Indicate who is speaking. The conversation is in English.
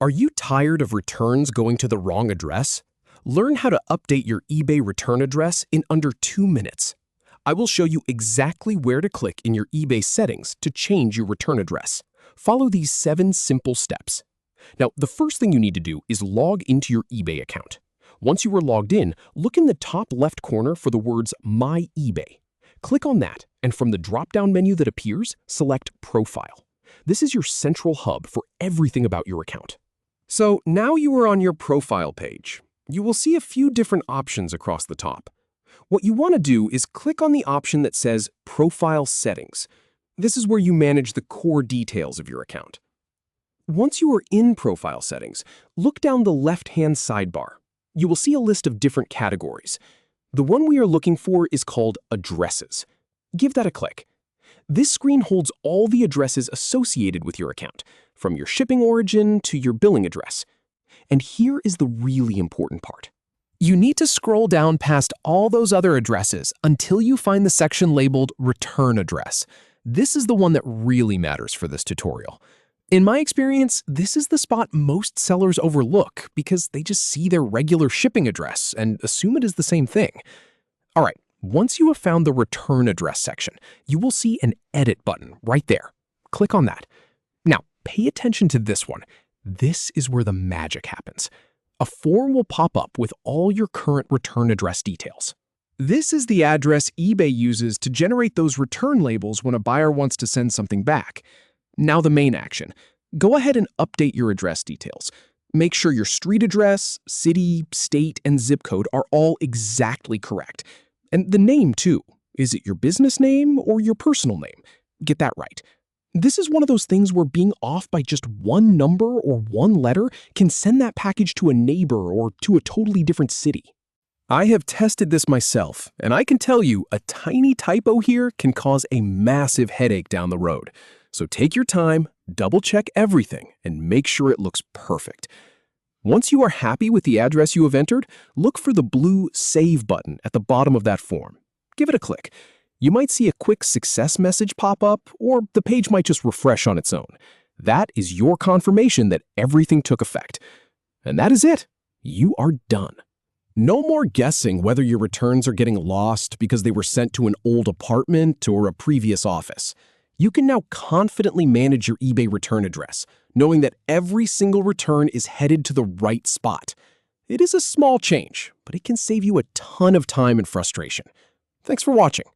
Speaker 1: Are you tired of returns going to the wrong address? Learn how to update your eBay return address in under 2 minutes. I will show you exactly where to click in your eBay settings to change your return address. Follow these 7 simple steps. Now, the first thing you need to do is log into your eBay account. Once you are logged in, look in the top left corner for the words My eBay. Click on that, and from the drop-down menu that appears, select Profile. This is your central hub for everything about your account. So now you are on your profile page. You will see a few different options across the top. What you want to do is click on the option that says Profile Settings. This is where you manage the core details of your account. Once you are in Profile Settings, look down the left-hand sidebar. You will see a list of different categories. The one we are looking for is called Addresses. Give that a click. This screen holds all the addresses associated with your account, from your shipping origin to your billing address. And here is the really important part. You need to scroll down past all those other addresses until you find the section labeled Return Address. This is the one that really matters for this tutorial. In my experience, this is the spot most sellers overlook because they just see their regular shipping address and assume it is the same thing. All right, once you have found the Return Address section, you will see an Edit button right there. Click on that. Now, pay attention to this one. This is where the magic happens. A form will pop up with all your current return address details. This is the address eBay uses to generate those return labels when a buyer wants to send something back. Now the main action. Go ahead and update your address details. Make sure your street address, city, state, and zip code are all exactly correct. And the name too. Is it your business name or your personal name? Get that right. This is one of those things where being off by just one number or one letter can send that package to a neighbor or to a totally different city. I have tested this myself, and I can tell you a tiny typo here can cause a massive headache down the road. So take your time, double-check everything, and make sure it looks perfect. Once you are happy with the address you have entered, look for the blue Save button at the bottom of that form. Give it a click. You might see a quick success message pop up, or the page might just refresh on its own. That is your confirmation that everything took effect. And that is it. You are done. No more guessing whether your returns are getting lost because they were sent to an old apartment or a previous office. You can now confidently manage your eBay return address, knowing that every single return is headed to the right spot. It is a small change, but it can save you a ton of time and frustration. Thanks for watching.